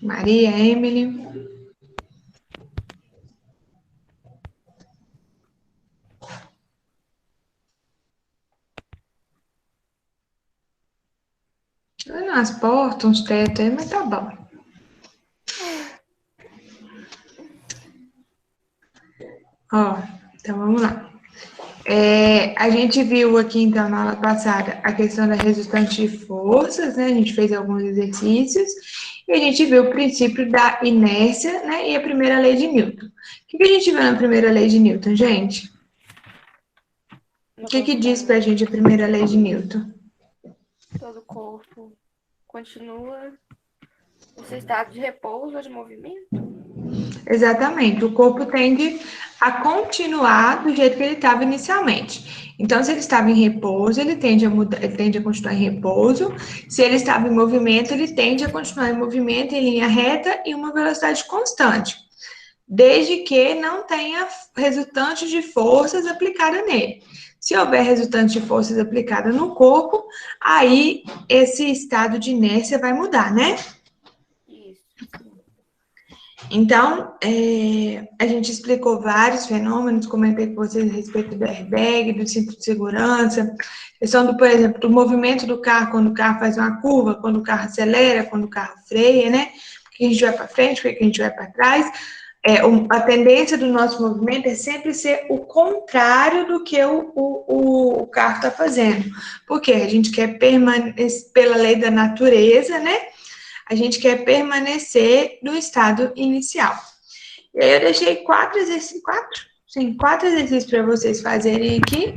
Maria, Emily. Olha umas portas, uns tetos aí, mas tá bom. Ó, então vamos lá. A gente viu aqui, então, na aula passada, a questão da resultante de forças, né? A gente fez alguns exercícios e a gente viu o princípio da inércia, né? E a primeira lei de Newton. O que a gente viu na primeira lei de Newton, gente? O que diz pra gente a primeira lei de Newton? Todo corpo continua no seu estado de repouso ou de movimento? Exatamente, o corpo tende a continuar do jeito que ele estava inicialmente. Então, se ele estava em repouso, ele tende a mudar, ele tende a continuar em repouso. Se ele estava em movimento, ele tende a continuar em movimento em linha reta e uma velocidade constante, desde que não tenha resultante de forças aplicada nele. Se houver resultante de forças aplicada no corpo, aí esse estado de inércia vai mudar, né? Isso, sim. Então, a gente explicou vários fenômenos, comentei com vocês a respeito do airbag, do cinto de segurança, questão do, por exemplo, do movimento do carro quando o carro faz uma curva, quando o carro acelera, quando o carro freia, né? Por que a gente vai para frente, por que a gente vai para trás. A tendência do nosso movimento é sempre ser o contrário do que o carro está fazendo. Porque a gente quer permanecer pela lei da natureza, né? A gente quer permanecer no estado inicial. E aí eu deixei quatro exercícios para vocês fazerem aqui.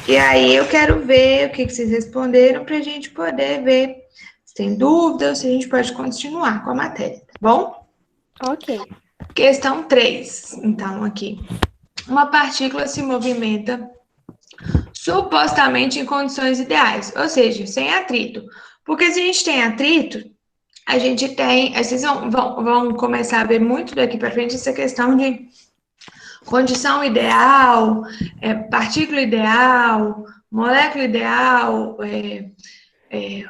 E aí eu quero ver o que vocês responderam para a gente poder ver se tem dúvida ou se a gente pode continuar com a matéria, tá bom? Ok. Questão 3. Então, aqui. Uma partícula se movimenta supostamente em condições ideais, ou seja, sem atrito. Porque se a gente tem atrito, a gente tem, vocês vão começar a ver muito daqui para frente essa questão de condição ideal, partícula ideal, molécula ideal,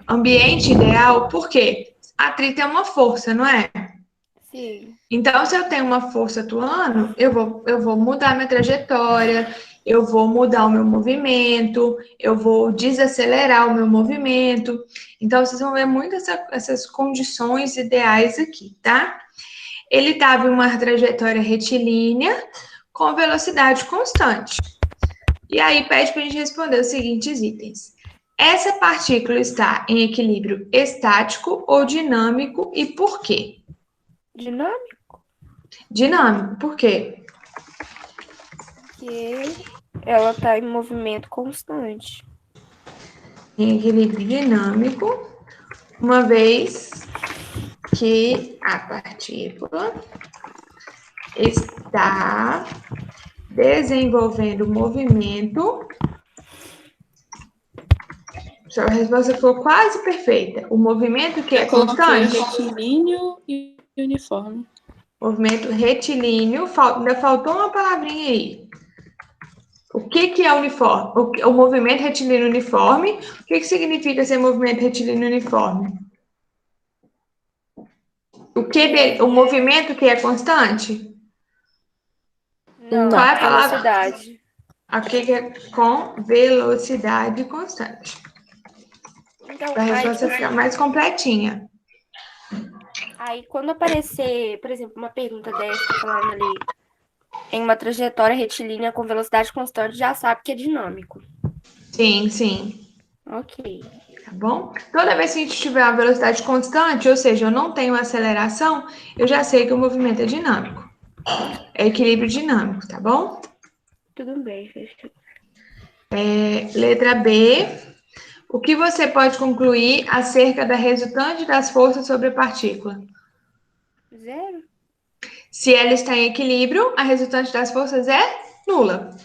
ambiente ideal, por quê? Atrito é uma força, não é? Sim. Então, se eu tenho uma força atuando, eu vou mudar minha trajetória, eu vou mudar o meu movimento, eu vou desacelerar o meu movimento. Então, vocês vão ver muito essas condições ideais aqui, tá? Ele estava em uma trajetória retilínea com velocidade constante. E aí pede para a gente responder os seguintes itens. Essa partícula está em equilíbrio estático ou dinâmico e por quê? Dinâmico, Dinâmico, por quê? porque ela está em movimento constante. Em equilíbrio dinâmico, uma vez que a partícula está desenvolvendo movimento. Sua resposta ficou quase perfeita. O movimento que é Eu coloquei constante? retilíneo e uniforme. Movimento retilíneo. Ainda faltou uma palavrinha aí. O que é uniforme? O movimento retilíneo uniforme. O que significa ser movimento retilíneo uniforme? O movimento que é constante? Não, Qual é a palavra? velocidade. Aqui que é com velocidade constante. Então, Para a aí, resposta tipo ficar assim, mais completinha. aí quando aparecer, por exemplo, uma pergunta dessa falando ali em uma trajetória retilínea com velocidade constante, já sabe que é dinâmico. Sim, sim. Ok. Tá bom? Toda vez que a gente tiver uma velocidade constante, ou seja, eu não tenho aceleração, eu já sei que o movimento é dinâmico. É equilíbrio dinâmico, tá bom? Tudo bem, fechou. Letra B. O que você pode concluir acerca da resultante das forças sobre a partícula? Zero? Se ela está em equilíbrio, a resultante das forças é nula.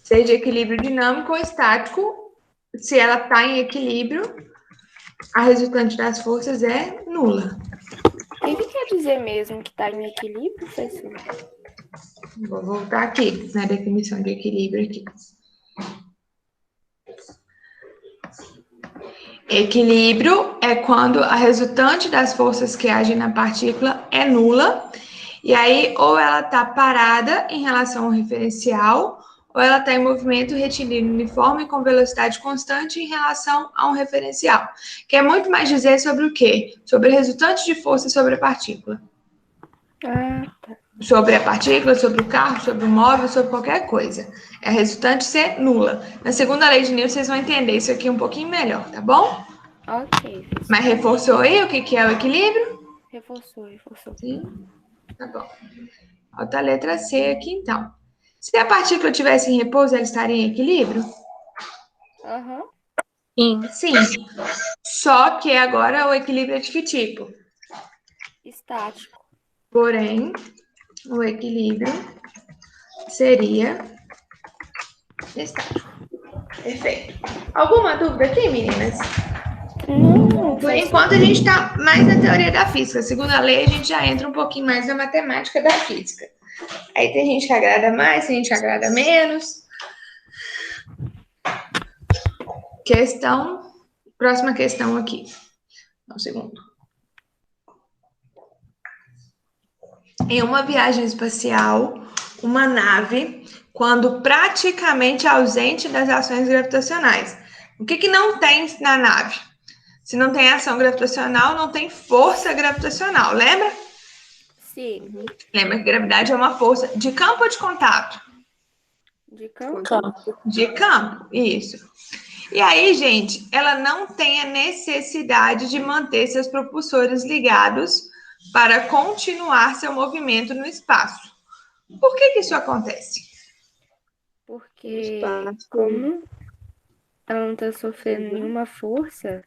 Seja equilíbrio dinâmico ou estático, se ela está em equilíbrio, a resultante das forças é nula. O que quer dizer mesmo que está em equilíbrio, professor? Vou voltar aqui na definição de equilíbrio aqui. Equilíbrio é quando a resultante das forças que agem na partícula é nula, e aí ou ela está parada em relação ao referencial, ou ela está em movimento retilíneo uniforme com velocidade constante em relação a um referencial. Quer muito mais dizer sobre o quê? Sobre a resultante de força sobre a partícula. Sobre a partícula, sobre o carro, sobre o móvel, sobre qualquer coisa. É a resultante ser nula. Na segunda lei de Newton, vocês vão entender isso aqui um pouquinho melhor, tá bom? Ok. Mas reforçou aí o que é o equilíbrio? Reforçou. Sim. Tá bom. Falta a letra C aqui, então. Se a partícula tivesse em repouso, ela estaria em equilíbrio? Aham. Sim. Sim. Só que agora o equilíbrio é de que tipo? Estático. Porém, o equilíbrio seria estático. Perfeito. Alguma dúvida aqui, meninas? Não. Por enquanto, a gente está mais na teoria da física. Segundo a lei, a gente já entra um pouquinho mais na matemática da física. Aí tem gente que agrada mais, tem gente que agrada menos. Próxima questão aqui. Um segundo. Em uma viagem espacial, uma nave, quando praticamente ausente das ações gravitacionais. O que não tem na nave? Se não tem ação gravitacional, não tem força gravitacional, lembra? Sim. Lembra que gravidade é uma força de campo ou de contato? De campo. De campo, isso. E aí, gente, ela não tem a necessidade de manter seus propulsores ligados para continuar seu movimento no espaço. Por que isso acontece? Porque como ela não está sofrendo nenhuma força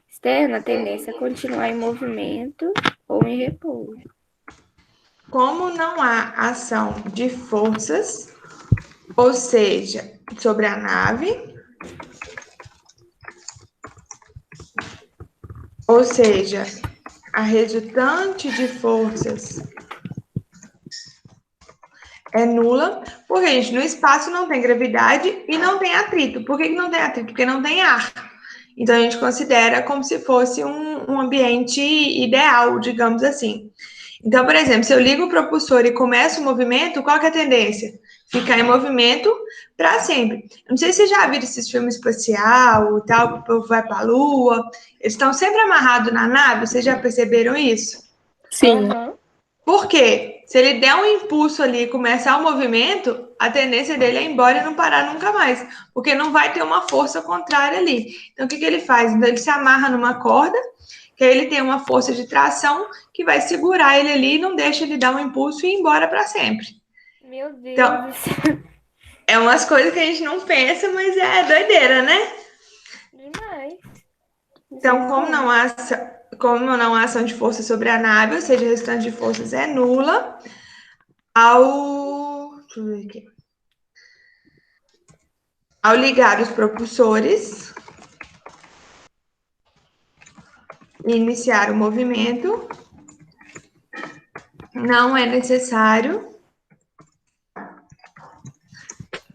externa, a tendência é continuar em movimento ou em repouso. Como não há ação de forças, ou seja, sobre a nave, ou seja, a resultante de forças é nula, porque, gente, no espaço não tem gravidade e não tem atrito. Por que não tem atrito? Porque não tem ar. Então, a gente considera como se fosse um ambiente ideal, digamos assim. Então, por exemplo, se eu ligo o propulsor e começo o movimento, qual que é a tendência? Ficar em movimento para sempre. Não sei se vocês já viram esses filmes espacial e tal, que o povo vai para a Lua. Eles estão sempre amarrados na nave, vocês já perceberam isso? Sim. Por quê? Se ele der um impulso ali e começar o movimento, a tendência dele é ir embora e não parar nunca mais, porque não vai ter uma força contrária ali. Então, o que ele faz? Então, ele se amarra numa corda, que aí ele tem uma força de tração que vai segurar ele ali e não deixa ele dar um impulso e ir embora para sempre. Meu Deus Então, do céu. é umas coisas que a gente não pensa, mas é doideira, né? Demais. Então, como não há ação de força sobre a nave, ou seja, o restante de forças é nula, deixa eu ver aqui. Ao ligar os propulsores e iniciar o movimento, não é necessário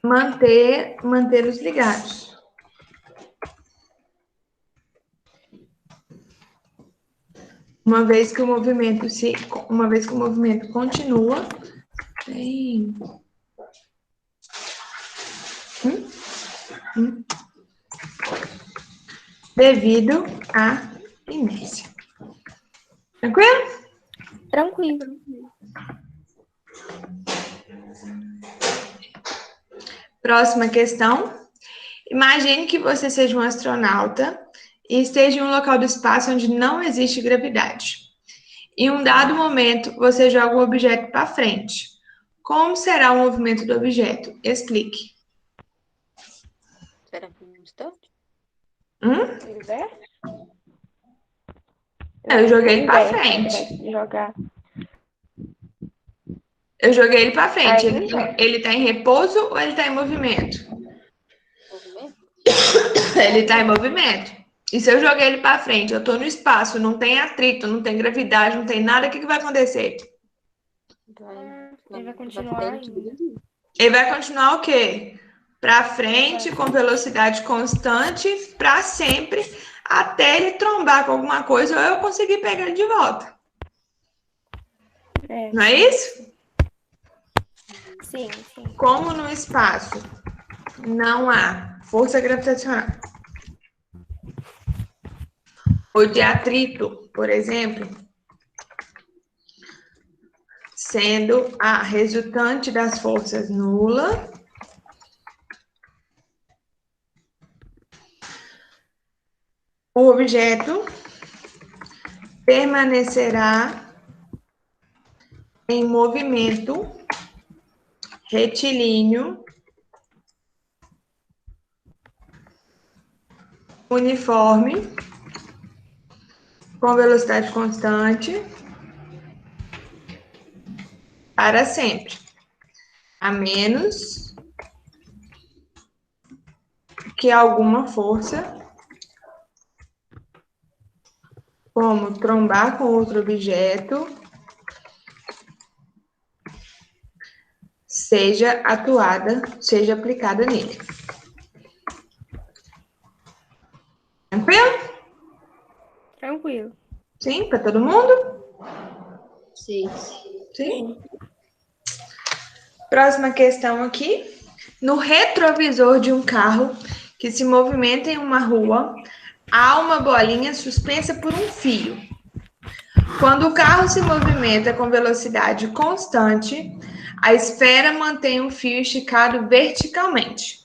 mantê-los ligados. Uma vez que o movimento continua, devido à inércia. Tranquilo? Tranquilo. Próxima questão. Imagine que você seja um astronauta e esteja em um local do espaço onde não existe gravidade. Em um dado momento, você joga o objeto para frente. Como será o movimento do objeto? Explique. Será que um instante? Eu joguei ele para frente. Eu joguei ele para frente. Ele tá em repouso ou ele tá em movimento? Movimento? Ele tá em movimento. E se eu joguei ele para frente, eu tô no espaço, não tem atrito, não tem gravidade, não tem nada, o que vai acontecer? Ele vai continuar ainda. Ele vai continuar o quê? Para frente, com velocidade constante, para sempre, até ele trombar com alguma coisa ou eu conseguir pegar ele de volta. Não é isso? Sim, sim. Como no espaço não há força gravitacional ou de atrito, por exemplo, sendo a resultante das forças nula, o objeto permanecerá em movimento retilíneo uniforme com velocidade constante para sempre, a menos que alguma força, como trombar com outro objeto, seja aplicada nele. Tranquilo? Tranquilo. Sim, para todo mundo? Sim. Sim. Próxima questão aqui. No retrovisor de um carro que se movimenta em uma rua, há uma bolinha suspensa por um fio. Quando o carro se movimenta com velocidade constante, a esfera mantém o fio esticado verticalmente.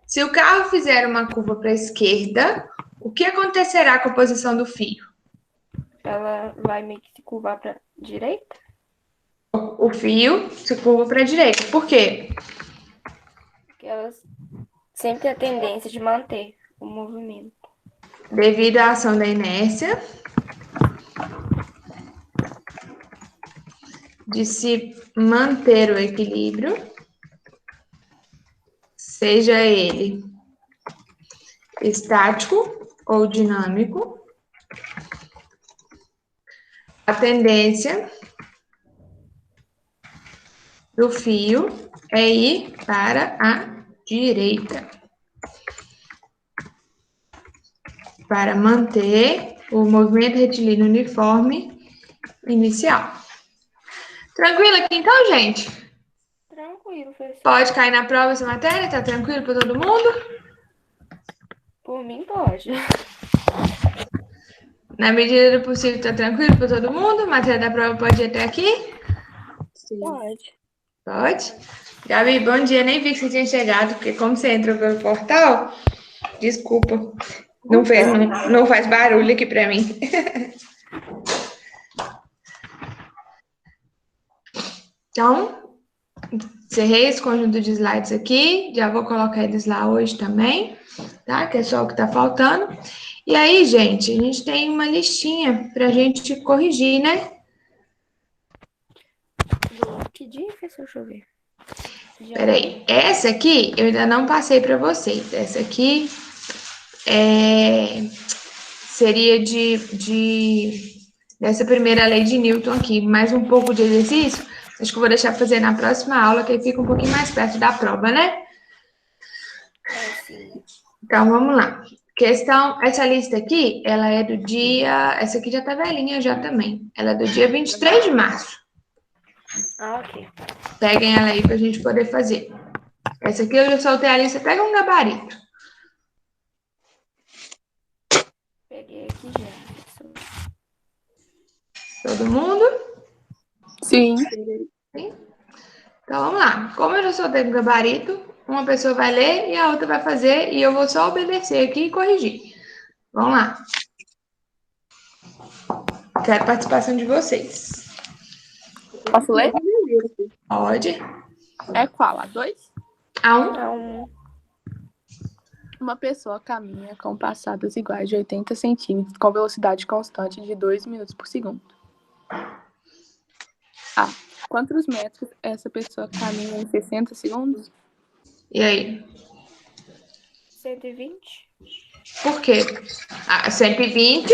Se o carro fizer uma curva para a esquerda, o que acontecerá com a posição do fio? Ela vai meio que se curvar para direita? O fio se curva para a direita. Por quê? Porque elas sempre têm a tendência de manter o movimento. Devido à ação da inércia, de se manter o equilíbrio, seja ele estático ou dinâmico, a tendência do fio é ir para a direita, para manter o movimento retilíneo uniforme inicial. Tranquilo aqui então, gente? Tranquilo, professor. Pode cair na prova essa matéria? Tá tranquilo para todo mundo? Por mim, pode. Na medida do possível, tá tranquilo para todo mundo? A matéria da prova pode ir até aqui? Sim. Pode. Pode? Gabi, bom dia. Nem vi que você tinha chegado, porque como você entrou pelo portal, desculpa. Não faz barulho aqui para mim. Então, encerrei esse conjunto de slides aqui. Já vou colocar eles lá hoje também, tá? Que é só o que tá faltando. E aí, gente, a gente tem uma listinha pra gente corrigir, né? Que dia, professor? Deixa eu ver. Peraí, essa aqui eu ainda não passei para vocês. Essa aqui seria dessa primeira lei de Newton aqui, mais um pouco de exercício. Acho que eu vou deixar fazer na próxima aula, que aí fica um pouquinho mais perto da prova, né? Sim. Então, vamos lá. Essa lista aqui, ela é do dia, essa aqui já tá velhinha já também. Ela é do dia 23 de março. Ok. Peguem ela aí pra gente poder fazer. Essa aqui eu já soltei a lista até com um gabarito. Peguei aqui já, professor. Todo mundo? Sim. Sim? Então, vamos lá. Como eu já soltei com gabarito, uma pessoa vai ler e a outra vai fazer, e eu vou só obedecer aqui e corrigir. Vamos lá. Quero a participação de vocês. Posso ler? Pode. É qual? A 2? A1. Uma pessoa caminha com passadas iguais de 80 centímetros com velocidade constante de 2 minutos por segundo. A. Quantos metros essa pessoa caminha em 60 segundos? E aí? 120? Por quê? 120,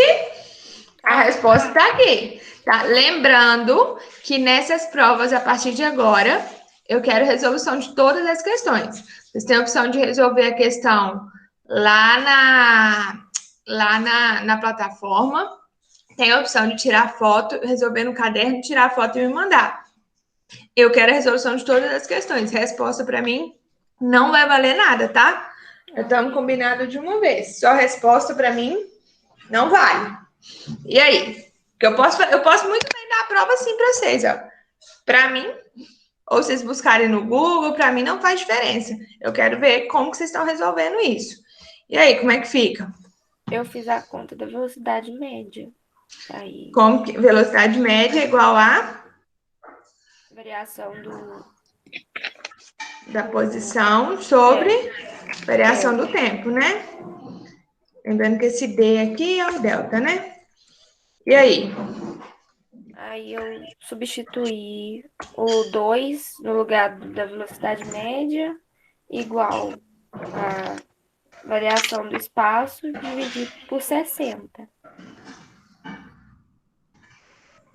a resposta está aqui. Tá? Lembrando que nessas provas, a partir de agora, eu quero resolução de todas as questões. Vocês têm a opção de resolver a questão lá lá na plataforma, tem a opção de tirar foto, resolver no caderno, tirar foto e me mandar. Eu quero a resolução de todas as questões. Resposta para mim não vai valer nada, tá? Já estamos combinados de uma vez. Só resposta para mim não vale. E aí? Porque eu posso muito bem dar a prova assim para vocês, ó. Para mim, ou vocês buscarem no Google, para mim não faz diferença. Eu quero ver como que vocês estão resolvendo isso. E aí, como é que fica? Eu fiz a conta da velocidade média. Aí, Como que velocidade média é igual a variação da posição sobre variação do tempo, né? Lembrando que esse D aqui é o delta, né? E aí? Aí eu substituí o 2 no lugar da velocidade média, igual a variação do espaço dividido por 60.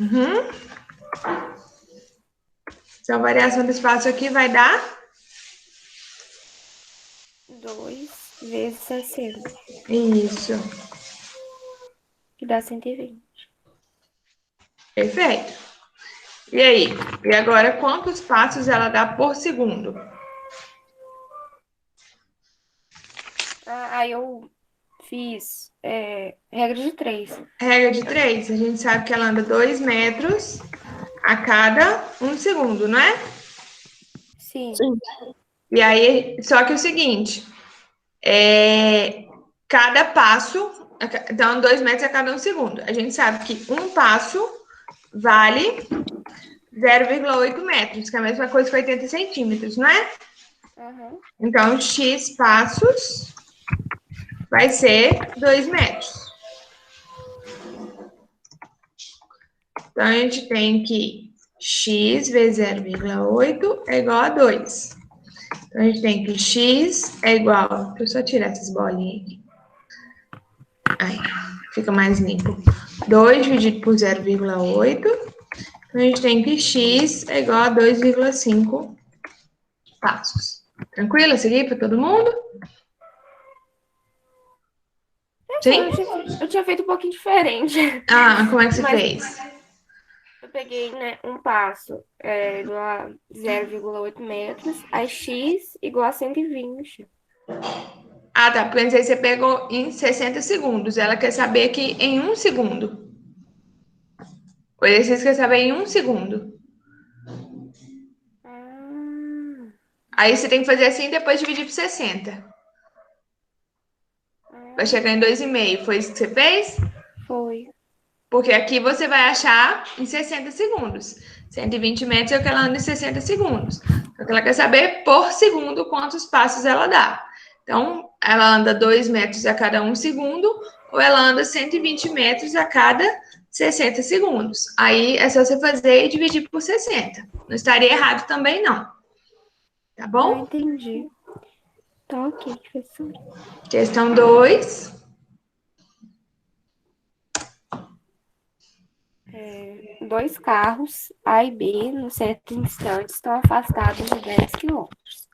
Uhum. Então, a variação do espaço aqui vai dar 2 vezes 60, isso. que dá 120. Perfeito. E aí? E agora, quantos passos ela dá por segundo? Aí eu fiz regra de 3. Regra de 3. A gente sabe que ela anda 2 metros a cada 1 segundo, não é? Sim. E aí, só que é o seguinte, cada passo, então 2 metros a cada 1 segundo. A gente sabe que um passo vale 0,8 metros, que é a mesma coisa que 80 centímetros, não é? Uhum. Então, X passos vai ser 2 metros. Então, a gente tem que X vezes 0,8 é igual a 2. Então, a gente tem que X é igual... Deixa eu só tirar essas bolinhas aqui. Aí, fica mais limpo. 2 dividido por 0,8. Então, a gente tem que X é igual a 2,5 passos. Tranquilo? Seguir para todo mundo? Sim? Eu tinha feito um pouquinho diferente. Ah, como é que você fez? Eu peguei, né, um passo igual a 0,8 metros, aí X igual a 120. Ah, tá. Pensei que você pegou em 60 segundos. Ela quer saber que em 1 segundo. O exercício quer saber em 1 segundo. Aí você tem que fazer assim e depois dividir por 60. Vai chegar em 2,5. Foi isso que você fez? Foi. Porque aqui você vai achar em 60 segundos. 120 metros é o que ela anda em 60 segundos. Então, ela quer saber por segundo quantos passos ela dá. Então, ela anda 2 metros a cada 1 segundo ou ela anda 120 metros a cada 60 segundos. Aí é só você fazer e dividir por 60. Não estaria errado também, não. Tá bom? Entendi. Tá ok, professor. Questão 2. Dois carros, A e B, num certo instante, estão afastados de 10 quilômetros.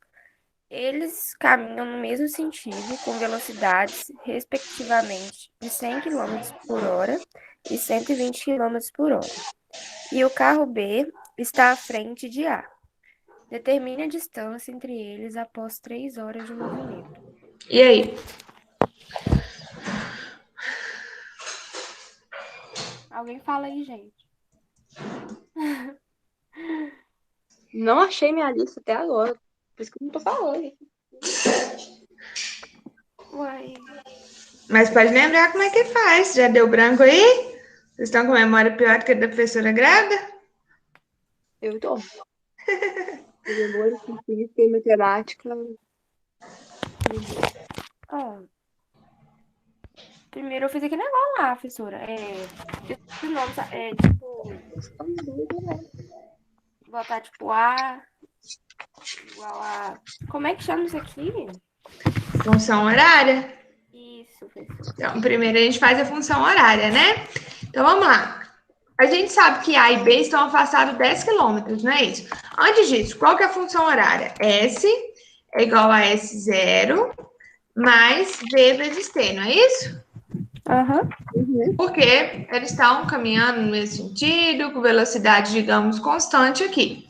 Eles caminham no mesmo sentido, com velocidades, respectivamente, de 100 km por hora e 120 km por hora. E o carro B está à frente de A. Determine a distância entre eles após 3 horas de movimento. E aí? Alguém fala aí, gente. Não achei minha lista até agora. Por isso que eu não tô falando. Uai. Mas pode lembrar como é que faz. Já deu branco aí? Vocês estão com memória pior do que a da professora grávida? Eu tô. Memória científica e matemática. Primeiro eu fiz aquele negócio lá, professora. O nome, tipo, botar tipo A igual a. Como é que chama isso aqui? Função horária. Isso, professora. Então, primeiro a gente faz a função horária, né? Então, vamos lá. A gente sabe que A e B estão afastados 10 quilômetros, não é isso? Antes disso, qual que é a função horária? S é igual a S0 mais V vezes T, não é isso? Aham. Porque eles estão caminhando no mesmo sentido, com velocidade, digamos, constante aqui.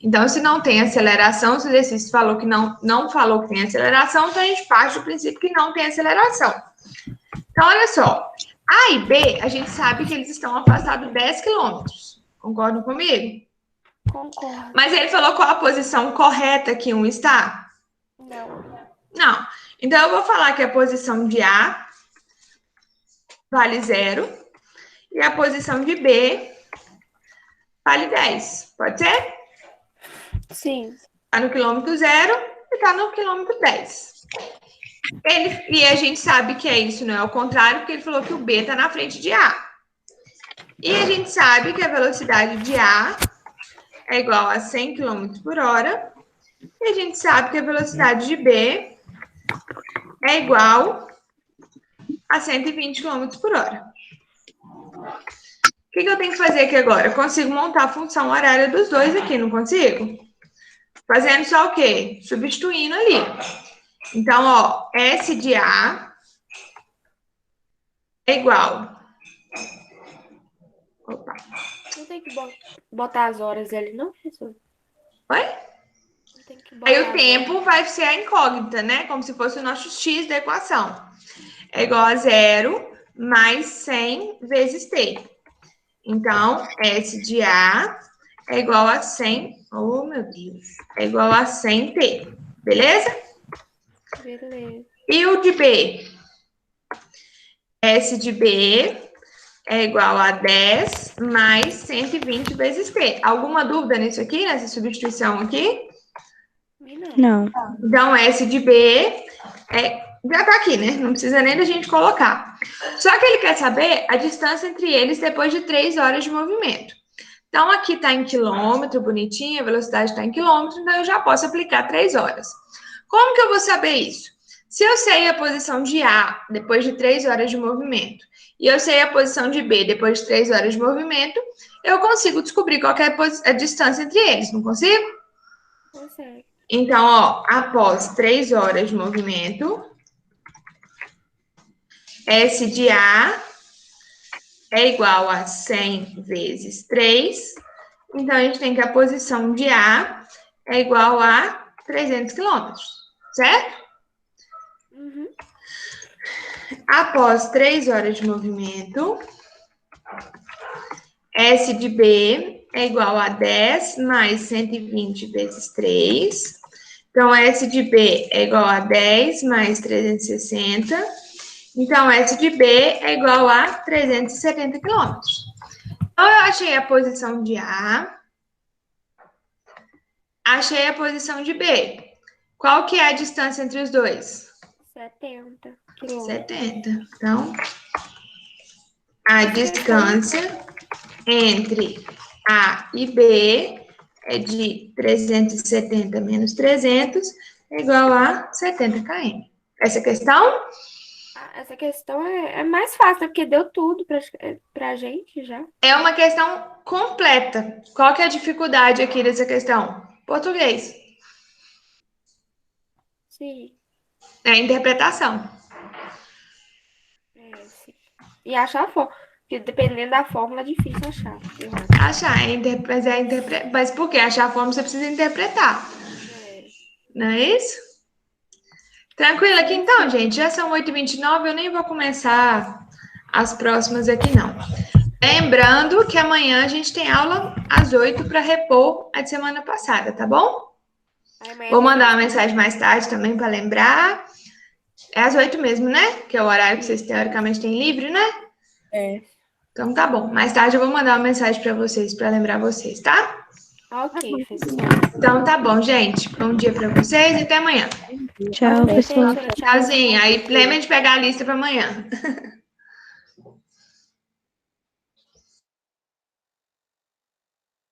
Então, se não tem aceleração, se o exercício falou que não falou que tem aceleração, então a gente parte do princípio que não tem aceleração. Então, olha só. A e B, a gente sabe que eles estão afastados 10 quilômetros. Concordam comigo? Concordo. Mas ele falou qual a posição correta que um está? Não. Então, eu vou falar que a posição de A vale 0 e a posição de B vale 10. Pode ser? Sim. Está no quilômetro 0 e está no quilômetro 10. E a gente sabe que é isso, não é o contrário, porque ele falou que o B está na frente de A. E a gente sabe que a velocidade de A é igual a 100 km por hora. E a gente sabe que a velocidade de B é igual a 120 km por hora. O que eu tenho que fazer aqui agora? Eu consigo montar a função horária dos dois aqui, não consigo? Fazendo só o quê? Substituindo ali. Então, ó, S de A é igual. Opa. Não tem que botar as horas ali, não, professor? Oi? Não tem que botar Aí o tempo vai ser a incógnita, né? Como se fosse o nosso x da equação. É igual a 0 mais 100 vezes t. Então, S de A é igual a 100. Oh, meu Deus. É igual a 100t. Beleza? Beleza. E o de B? S de B é igual a 10 mais 120 vezes t. Alguma dúvida nisso aqui, nessa substituição aqui? Não. Então, S de B já tá aqui, né? Não precisa nem da gente colocar. Só que ele quer saber a distância entre eles depois de 3 horas de movimento. Então, aqui tá em quilômetro, bonitinho, a velocidade está em quilômetro, então eu já posso aplicar 3 horas. Como que eu vou saber isso? Se eu sei a posição de A depois de 3 horas de movimento, e eu sei a posição de B depois de 3 horas de movimento, eu consigo descobrir qual que é a distância entre eles, não consigo? Consegue. Então, ó, após 3 horas de movimento, S de A é igual a 100 vezes 3. Então, a gente tem que a posição de A é igual a 300 quilômetros, certo? Uhum. Após 3 horas de movimento, S de B é igual a 10 mais 120 vezes 3. Então, S de B é igual a 10 mais 360. Então, S de B é igual a 370 quilômetros. Então, eu achei a posição de A. Achei a posição de B. Qual que é a distância entre os dois? 70 quilômetros. 70. Então, a distância entre A e B é de 370 menos 300 é igual a 70 km. Essa questão? Essa questão é mais fácil, porque deu tudo pra gente já. É uma questão completa. Qual que é a dificuldade aqui dessa questão? Português. Sim. É a interpretação. Sim. E achar a fórmula. Porque dependendo da fórmula é difícil achar. Achar, mas por quê? Achar a fórmula você precisa interpretar. Não é isso? Tranquilo aqui então, gente? Já são 8h29, eu nem vou começar as próximas aqui, não. Lembrando que amanhã a gente tem aula às 8 para repor a de semana passada, tá bom? Vou mandar uma mensagem mais tarde também para lembrar. É às 8 mesmo, né? Que é o horário que vocês teoricamente têm livre, né? É. Então tá bom. Mais tarde eu vou mandar uma mensagem para vocês, para lembrar vocês, tá? Ok, professor. Então tá bom, gente. Bom dia para vocês e até amanhã. Tchau, pessoal. Tchauzinho. Aí lembra de pegar a lista para amanhã.